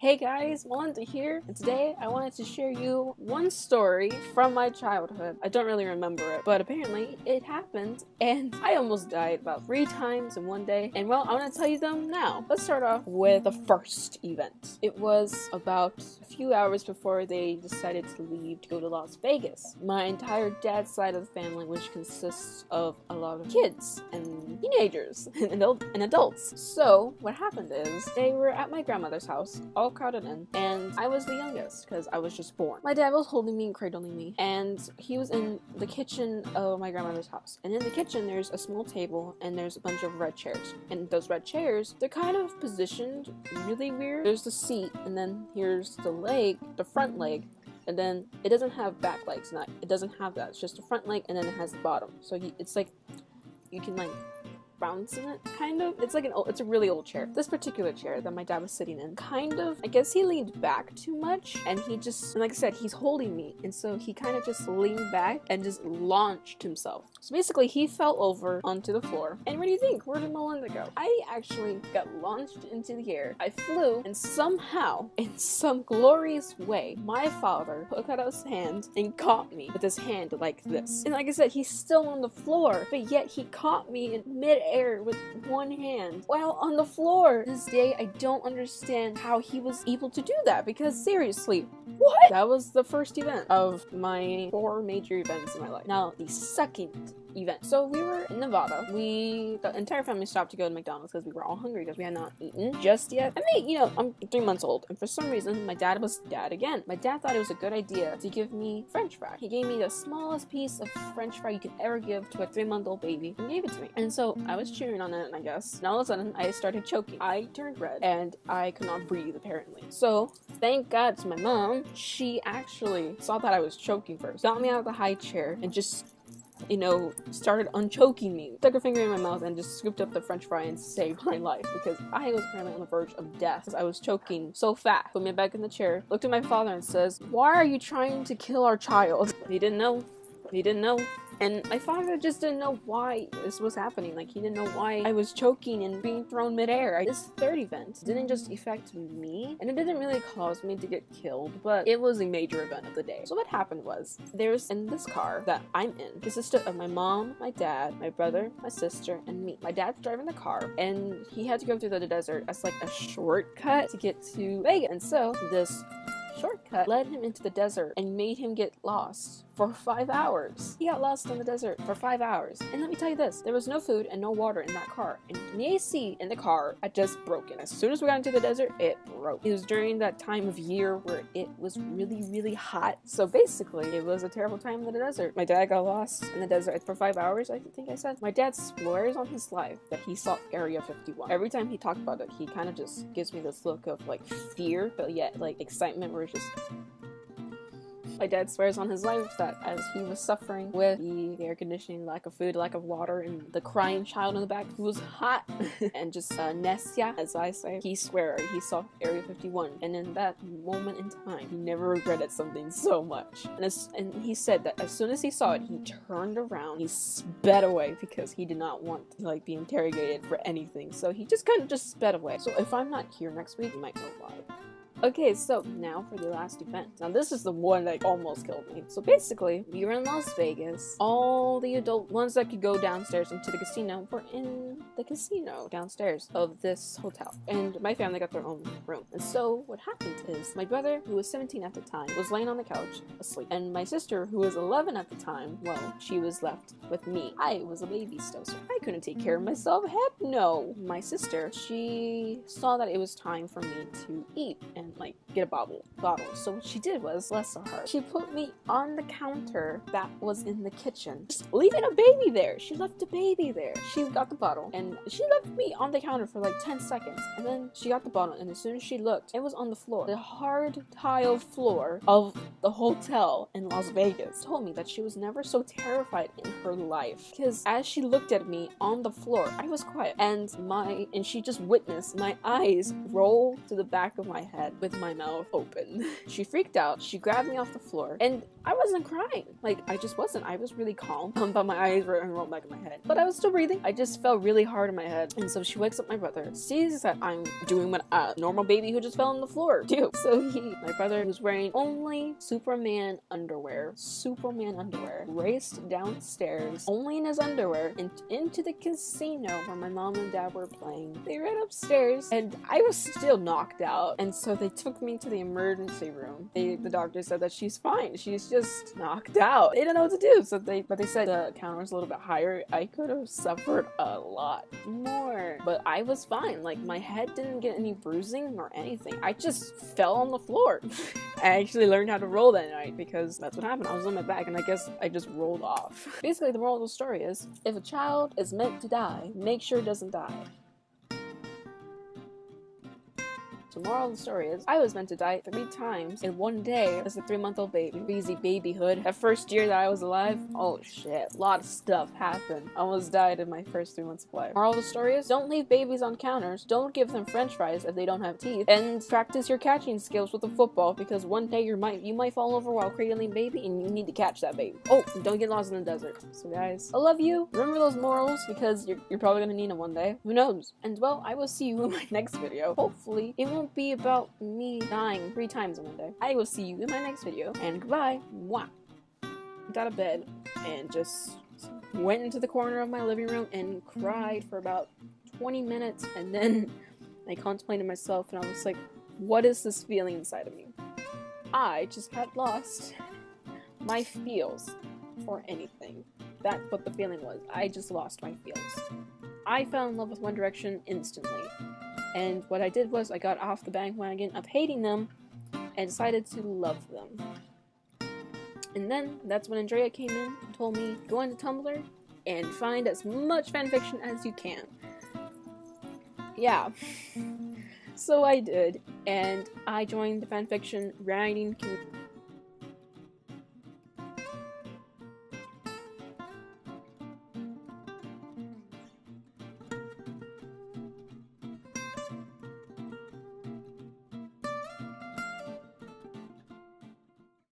Hey guys, Melinda here, and today I wanted to share you one story from my childhood. I don't really remember it, but apparently it happened, and I almost died about 3 times in one day, and well, I want to tell you them now. Let's start off with the first event. It was about a few hours before they decided to leave to go to Las Vegas. My entire dad's side of the family, which consists of a lot of kids and teenagers and adults. So what happened is they were at my grandmother's house, all crowded in, and I was the youngest because I was just born. My dad was holding me and cradling me, and he was in the kitchen of my grandmother's house. And in the kitchen there's a small table and there's a bunch of red chairs. And those red chairs, they're kind of positioned really weird. There's the seat, and then here's the leg, the front leg, and then it doesn't have back legs. It doesn't have that. It's just the front leg, and then it has the bottom. So it's like you can like bounce in it, kind of. It's a really old chair. This particular chair that my dad was sitting in, kind of, I guess he leaned back too much, and like I said, he's holding me, and so he kind of just leaned back and just launched himself. So basically, he fell over onto the floor, and where do you think? Where did Melinda go? I actually got launched into the air. I flew, and somehow, in some glorious way, my father took out his hand and caught me with his hand like this. And like I said, he's still on the floor, but yet he caught me in mid-air with one hand while on the floor. To this day, I don't understand how he was able to do that, because seriously, what? That was the first event of my 4 major events in my life. Now, the second event. So we were in Nevada. The entire family stopped to go to McDonald's because we were all hungry because we had not eaten just yet. I mean, I'm 3 months old, and for some reason, my dad was dad again. My dad thought it was a good idea to give me French fry. He gave me the smallest piece of French fry you could ever give to a 3-month-old baby and gave it to me. And so I was chewing on it, I guess, and all of a sudden I started choking. I turned red and I could not breathe, apparently. So thank God to my mom, she actually saw that I was choking first, got me out of the high chair, and just started unchoking me. Stuck her finger in my mouth and just scooped up the French fry and saved my life, because I was apparently on the verge of death because I was choking so fast. Put me back in the chair, looked at my father and says, "Why are you trying to kill our child?" He didn't know. He didn't know. And my father just didn't know why this was happening. Like, he didn't know why I was choking and being thrown midair. This third event didn't just affect me, and it didn't really cause me to get killed, but it was a major event of the day. So what happened was, there's in this car that I'm in, consisted of my mom, my dad, my brother, my sister, and me. My dad's driving the car, and he had to go through the desert as like a shortcut to get to Vegas. And so this shortcut led him into the desert and made him get lost for 5 hours. He got lost in the desert for 5 hours. And let me tell you this, there was no food and no water in that car. And the AC in the car had just broken. As soon as we got into the desert, it broke. It was during that time of year where it was really, really hot. So basically, it was a terrible time in the desert. My dad got lost in the desert for 5 hours, I think I said. My dad swears on his life that he saw Area 51. Every time he talked about it, he kind of just gives me this look of like fear, but yet like excitement, where it's just... My dad swears on his life that as he was suffering with the air conditioning, lack of food, lack of water, and the crying child in the back who was hot, and just Nessia, as I say, he swear he saw Area 51. And in that moment in time, he never regretted something so much. And he said that as soon as he saw it, he turned around, he sped away, because he did not want to like be interrogated for anything. So he just kind of just sped away. So if I'm not here next week, you might know why. Okay, so now for the last event. Now this is the one that almost killed me. So basically, we were in Las Vegas. All the adult ones that could go downstairs into the casino were in the casino downstairs of this hotel. And my family got their own room. And so what happened is, my brother, who was 17 at the time, was laying on the couch asleep. And my sister, who was 11 at the time, well, she was left with me. I was a baby still, so I couldn't take care of myself. Heck no. My sister, she saw that it was time for me to eat and like get a bottle. So what she did was, bless her, she put me on the counter that was in the kitchen, just leaving a baby there. She left a baby there. She got the bottle and she left me on the counter for like 10 seconds, and then she got the bottle, and as soon as she looked, it was on the floor, the hard tile floor of the hotel in Las Vegas. Told me that she was never so terrified in her life, because as she looked at me, on the floor. I was quiet, and she just witnessed my eyes roll to the back of my head with my mouth open. She freaked out. She grabbed me off the floor, and I wasn't crying. Like, I just wasn't. I was really calm, but my eyes were rolled back in my head. But I was still breathing. I just felt really hard in my head. And so she wakes up my brother, sees that I'm doing what a normal baby who just fell on the floor do. So my brother, who's wearing only Superman underwear, raced downstairs, only in his underwear, and into the casino where my mom and dad were playing. They ran upstairs, and I was still knocked out. And so they took me to the emergency room. The doctor said that she's fine. She's just knocked out. They didn't know what to do. But they said the counter was a little bit higher. I could have suffered a lot more. But I was fine. Like, my head didn't get any bruising or anything. I just fell on the floor. I actually learned how to roll that night because that's what happened. I was on my back, and I guess I just rolled off. Basically, the moral of the story is, if a child is meant to die, make sure it doesn't die. The moral of the story is, I was meant to die 3 times in one day as a 3-month-old baby. Easy babyhood. That first year that I was alive, oh shit, a lot of stuff happened. I almost died in my first 3 months of life. Moral of the story is, don't leave babies on counters, don't give them french fries if they don't have teeth, and practice your catching skills with a football, because one day you might fall over while cradling baby and you need to catch that baby. Oh, don't get lost in the desert. So guys, I love you. Remember those morals, because you're probably gonna need them one day. Who knows? And well, I will see you in my next video. Hopefully, it won't be about me dying 3 times in one day. I will see you in my next video, and goodbye. Mwah. Got out of bed and just went into the corner of my living room and cried for about 20 minutes, and then I contemplated myself, and I was like, what is this feeling inside of me? I just had lost my feels for anything. That's what the feeling was. I just lost my feels. I fell in love with One Direction instantly. And what I did was I got off the bandwagon of hating them and decided to love them. And then that's when Andrea came in and told me, go into Tumblr and find as much fanfiction as you can. Yeah. So I did, and I joined the fanfiction writing community.